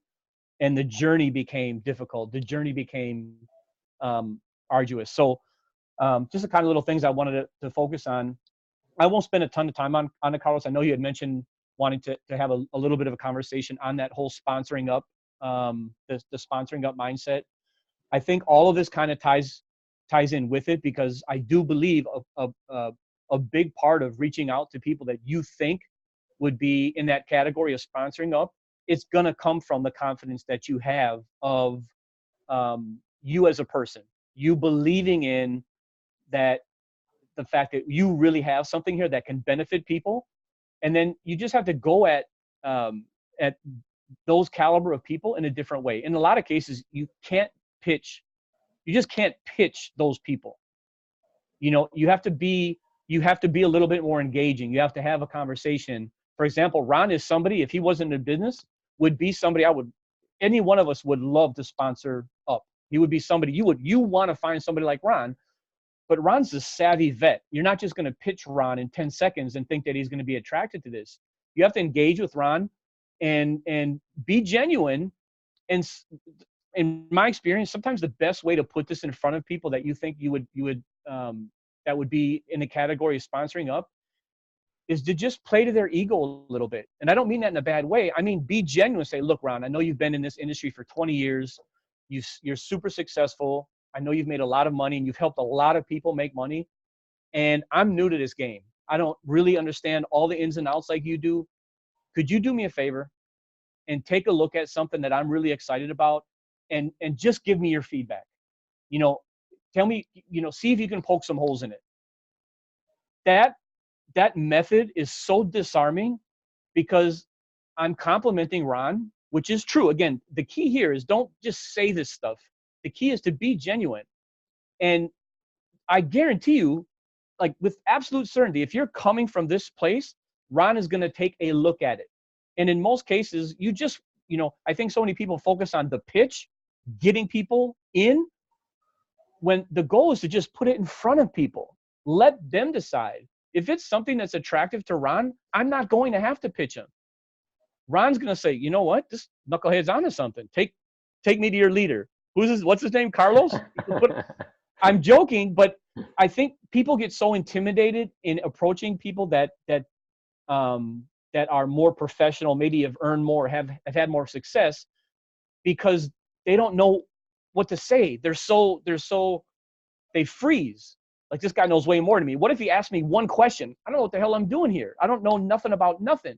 and the journey became difficult. The journey became arduous. So just the kind of little things I wanted to focus on. I won't spend a ton of time on it, Carlos. I know you had mentioned wanting to have a little bit of a conversation on that whole sponsoring up, the sponsoring up mindset. I think all of this kind of ties in with it, because I do believe a big part of reaching out to people that you think would be in that category of sponsoring up, it's going to come from the confidence that you have of you as a person, you believing in that, the fact that you really have something here that can benefit people. And then you just have to go at those caliber of people in a different way. In a lot of cases, you just can't pitch those people. You know, you have to be a little bit more engaging. You have to have a conversation. For example, Ron is somebody, if he wasn't in business, would be somebody any one of us would love to sponsor up. He would be somebody you want to find somebody like Ron. But Ron's a savvy vet. You're not just going to pitch Ron in 10 seconds and think that he's going to be attracted to this. You have to engage with Ron and be genuine. And in my experience, sometimes the best way to put this in front of people that you think you would that would be in the category of sponsoring up is to just play to their ego a little bit. And I don't mean that in a bad way. I mean, be genuine. Say, look, Ron, I know you've been in this industry for 20 years. You're super successful. I know you've made a lot of money and you've helped a lot of people make money. And I'm new to this game. I don't really understand all the ins and outs like you do. Could you do me a favor and take a look at something that I'm really excited about and just give me your feedback? You know, tell me, you know, see if you can poke some holes in it. That method is so disarming, because I'm complimenting Ron, which is true. Again, the key here is don't just say this stuff. The key is to be genuine. And I guarantee you, like with absolute certainty, if you're coming from this place, Ron is going to take a look at it. And in most cases, I think so many people focus on the pitch, getting people in, when the goal is to just put it in front of people. Let them decide. If it's something that's attractive to Ron, I'm not going to have to pitch him. Ron's going to say, you know what? This knucklehead's onto something. Take me to your leader. What's his name? Carlos? I'm joking, but I think people get so intimidated in approaching people that are more professional, maybe have earned more, have had more success, because they don't know what to say. They freeze. Like, this guy knows way more than me. What if he asked me one question? I don't know what the hell I'm doing here. I don't know nothing about nothing.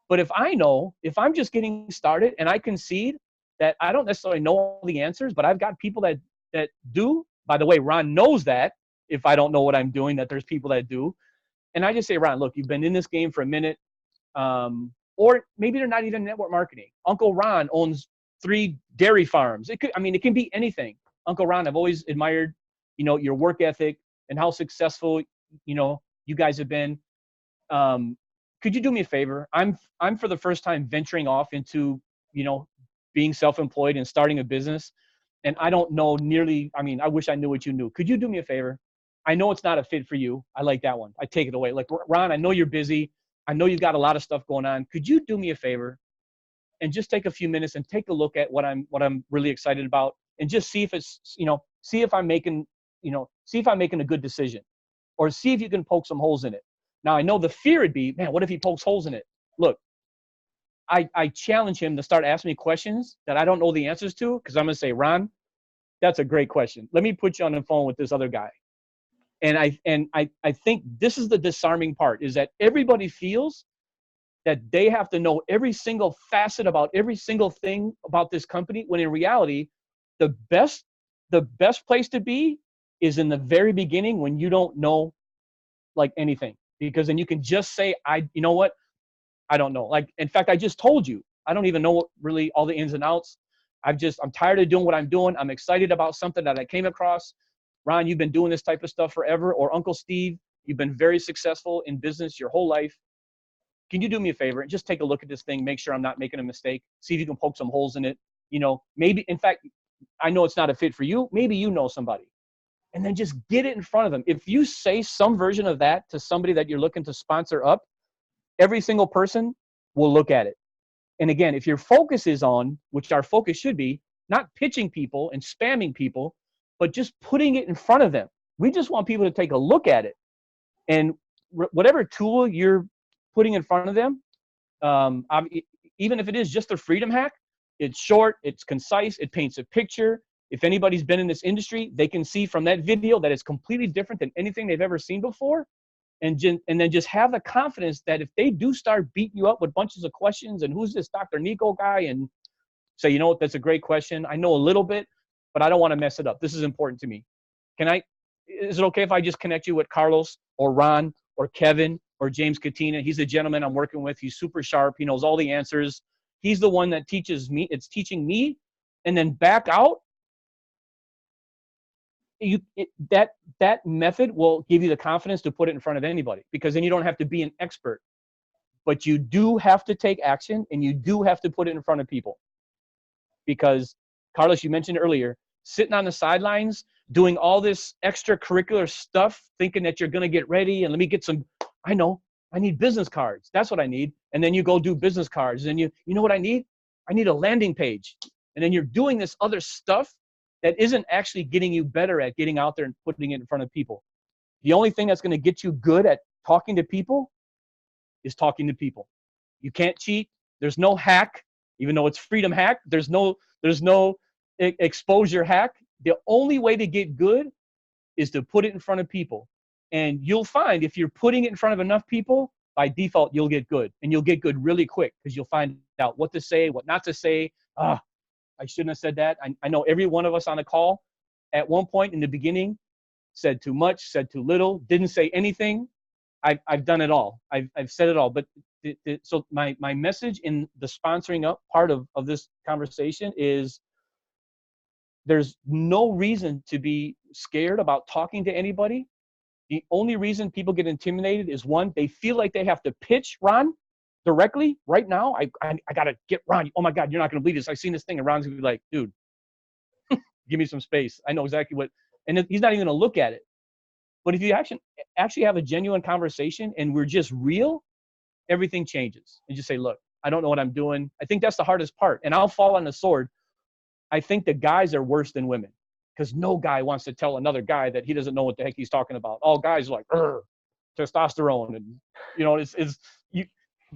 But if I'm just getting started and I concede that I don't necessarily know all the answers, but I've got people that do. By the way, Ron knows that if I don't know what I'm doing, that there's people that do. And I just say, Ron, look, you've been in this game for a minute. Or maybe they're not even network marketing. Uncle Ron owns 3 dairy farms. It can be anything. Uncle Ron, I've always admired, your work ethic and how successful, you guys have been. Could you do me a favor? I'm for the first time venturing off into, being self-employed and starting a business. And I don't know I wish I knew what you knew. Could you do me a favor? I know it's not a fit for you. I like that one. I take it away. Like, Ron, I know you're busy. I know you've got a lot of stuff going on. Could you do me a favor and just take a few minutes and take a look at what I'm really excited about, and just see if it's, see if I'm making a good decision, or see if you can poke some holes in it. Now, I know the fear would be, man, what if he pokes holes in it? Look, I challenge him to start asking me questions that I don't know the answers to, because I'm going to say, Ron, that's a great question. Let me put you on the phone with this other guy. And I think this is the disarming part, is that everybody feels that they have to know every single facet about every single thing about this company, when in reality, the best place to be is in the very beginning, when you don't know like anything, because then you can just say, you know what? I don't know. Like, in fact, I just told you, I don't even know really all the ins and outs. I'm tired of doing what I'm doing. I'm excited about something that I came across. Ron, you've been doing this type of stuff forever. Or Uncle Steve, you've been very successful in business your whole life. Can you do me a favor and just take a look at this thing, make sure I'm not making a mistake, see if you can poke some holes in it, Maybe, in fact, I know it's not a fit for you. Maybe you know somebody. And then just get it in front of them. If you say some version of that to somebody that you're looking to sponsor up, every single person will look at it. And again, if your focus is on, which our focus should be, not pitching people and spamming people, but just putting it in front of them. We just want people to take a look at it. And whatever tool you're putting in front of them, even if it is just a freedom hack, it's short, it's concise, it paints a picture. If anybody's been in this industry, they can see from that video that it's completely different than anything they've ever seen before. And then just have the confidence that if they do start beating you up with bunches of questions and who's this Dr. Nico guy, and say, you know what, that's a great question. I know a little bit, but I don't want to mess it up. This is important to me. Is it okay if I just connect you with Carlos or Ron or Kevin or James Katina? He's the gentleman I'm working with. He's super sharp. He knows all the answers. He's the one that teaches me. It's teaching me. And then back out. That method will give you the confidence to put it in front of anybody, because then you don't have to be an expert. But you do have to take action, and you do have to put it in front of people. Because, Carlos, you mentioned earlier, sitting on the sidelines, doing all this extracurricular stuff, thinking that you're going to get ready and let me get some, I need business cards. That's what I need. And then you go do business cards. And you know what I need? I need a landing page. And then you're doing this other stuff that isn't actually getting you better at getting out there and putting it in front of people. The only thing that's going to get you good at talking to people is talking to people. You can't cheat. There's no hack. Even though it's freedom hack, there's no exposure hack. The only way to get good is to put it in front of people. And you'll find if you're putting it in front of enough people, by default, you'll get good. And you'll get good really quick, because you'll find out what to say, what not to say. I shouldn't have said that. I know every one of us on the call at one point in the beginning said too much, said too little, didn't say anything. I've done it all. I've said it all. But so my message in the sponsoring up part of this conversation is there's no reason to be scared about talking to anybody. The only reason people get intimidated is, one, they feel like they have to pitch Ron directly right now. I got to get Ron. Oh my God, you're not going to believe this. I've seen this thing. And Ron's going to be like, dude, give me some space. I know exactly what, and he's not even going to look at it. But if you actually have a genuine conversation and we're just real, everything changes. And just say, look, I don't know what I'm doing. I think that's the hardest part. And I'll fall on the sword. I think the guys are worse than women, because no guy wants to tell another guy that he doesn't know what the heck he's talking about. All guys are like, testosterone. And,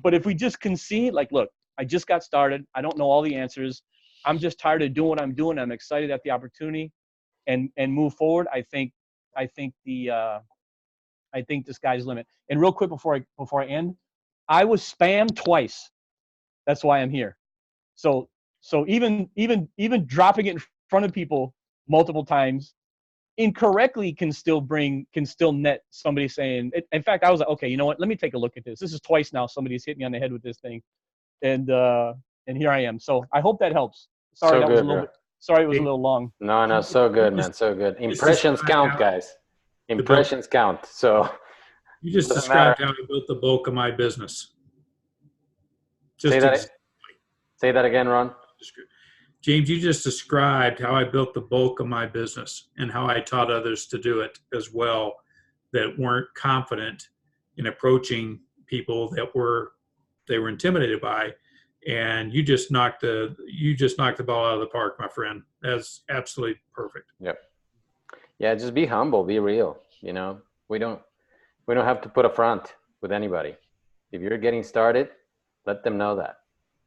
but if we just concede, like, look, I just got started. I don't know all the answers. I'm just tired of doing what I'm doing. I'm excited at the opportunity and move forward. I think the sky's the limit. And real quick before I end, I was spammed twice. That's why I'm here. So even dropping it in front of people multiple times incorrectly can still net somebody saying. In fact, I was like, okay, you know what? Let me take a look at this. This is twice now somebody's hit me on the head with this thing, and here I am. So I hope that helps. Sorry, so that good, was a little bro. bit. Sorry, it was a little long. No, so good, man. So good. Impressions count, guys. Impressions count. So You just doesn't matter. described how I built the bulk of my business. Say that again, Ron. James, you just described how I built the bulk of my business and how I taught others to do it as well, that weren't confident in approaching people that they were intimidated by. And you just knocked the ball out of the park, my friend. That's absolutely perfect. Yep. Yeah, just be humble, be real. We don't have to put a front with anybody. If you're getting started, let them know that.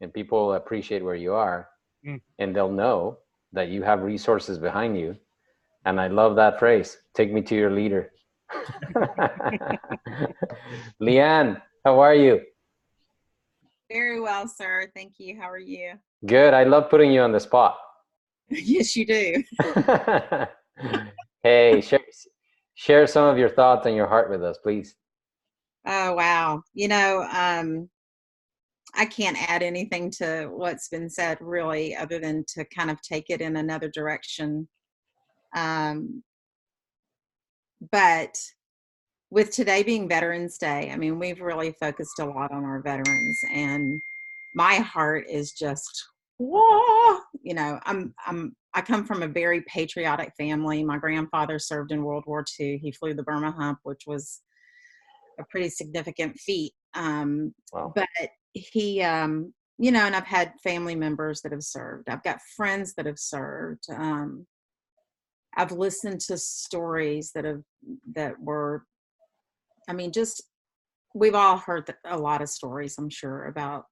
And people appreciate where you are, and they'll know that you have resources behind you. And I love that phrase, take me to your leader. Leanne, how are you? Very well, sir. Thank you. How are you? Good. I love putting you on the spot. Yes, you do. Hey, share some of your thoughts and your heart with us, please. Oh, wow. I can't add anything to what's been said, really, other than to kind of take it in another direction. But with today being Veterans Day, I mean, we've really focused a lot on our veterans, and my heart is just whoa, you know, I come from a very patriotic family. My grandfather served in World War II. He flew the Burma Hump, which was a pretty significant feat. Wow. But he, you know, and I've had family members that have served. I've got friends that have served. I've listened to stories that were, I mean, just, we've all heard a lot of stories, I'm sure, about,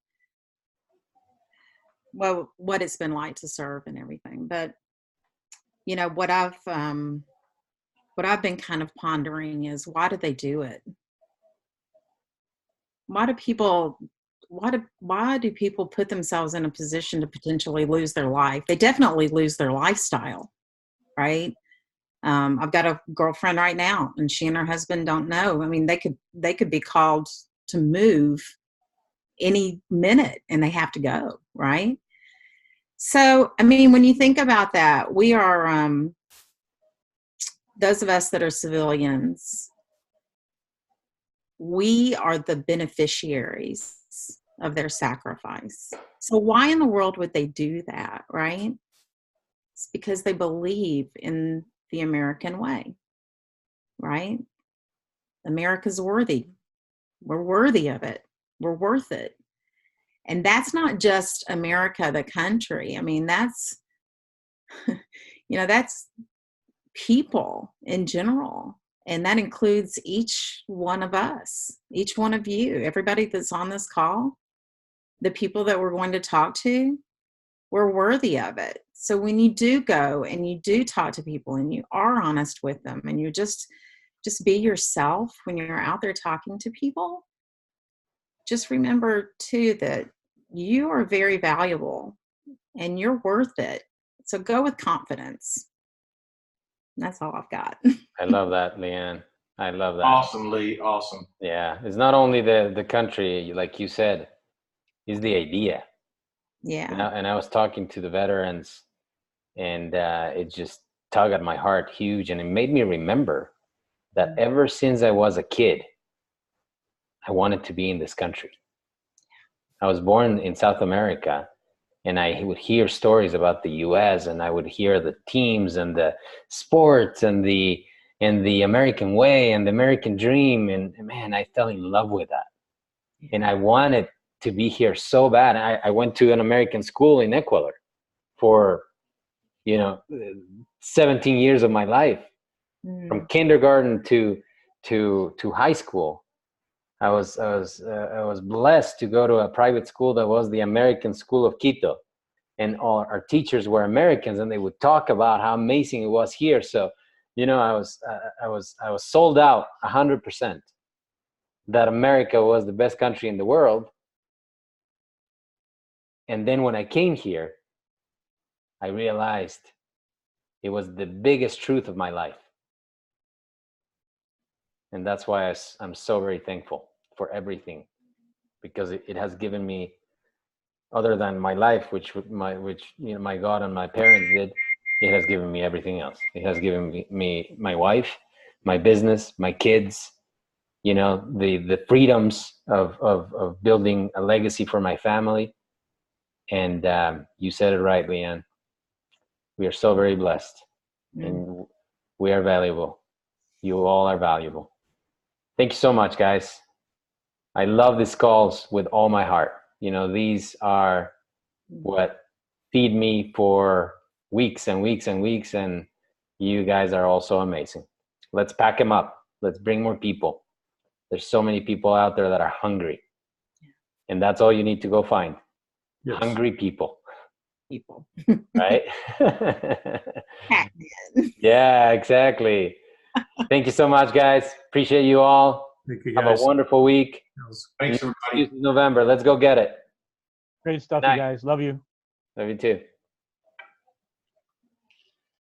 well, what it's been like to serve and everything. But, you know, what I've been kind of pondering is, why do they do it? Why do people put themselves in a position to potentially lose their life? They definitely lose their lifestyle, right? I've got a girlfriend right now, and she and her husband don't know. I mean, they could be called to move any minute and they have to go, right? So, I mean, when you think about that, we are, those of us that are civilians, we are the beneficiaries of their sacrifice. So why in the world would they do that, right? It's because they believe in the American way, right? America's worthy. We're worthy of it. We're worth it. And that's not just America, the country. I mean, that's, you know, that's people in general. And that includes each one of us, each one of you, everybody that's on this call, the people that we're going to talk to, we're worthy of it. So when you do go and you do talk to people and you are honest with them and you just be yourself when you're out there talking to people, just remember too that you are very valuable and you're worth it. So go with confidence. That's all I've got. I love that, Leanne. I love that. Awesome, Lee. Awesome. Yeah, it's not only the country, like you said, it's the idea. Yeah. And I was talking to the veterans, and it just tugged at my heart huge, and it made me remember that ever since I was a kid, I wanted to be in this country. I was born in South America, and I would hear stories about the U.S. and I would hear the teams and the sports and the American way and the American dream, and man, I fell in love with that, and I wanted to be here so bad. I went to an American school in Ecuador for 17 years of my life, from kindergarten to high school. I was blessed to go to a private school that was the American School of Quito, and all our teachers were Americans, and they would talk about how amazing it was here. So, I was sold out 100% that America was the best country in the world. And then when I came here, I realized it was the biggest truth of my life. And that's why I'm so very thankful for everything, because it has given me, other than my life, which my God and my parents did, it has given me everything else. It has given me my wife, my business, my kids, the freedoms of building a legacy for my family. And you said it right, Leanne. We are so very blessed, and we are valuable. You all are valuable. Thank you so much, guys. I love these calls with all my heart. These are what feed me for weeks and weeks and weeks, and you guys are also amazing. Let's pack them up. Let's bring more people. There's so many people out there that are hungry, and that's all you need to go find. Yes. Hungry people. Right? Yeah, exactly. Thank you so much, guys. Appreciate you all. Thank you, guys. Have a wonderful week. Thanks, everybody. November. Let's go get it. Great stuff, you guys. Love you. Love you too.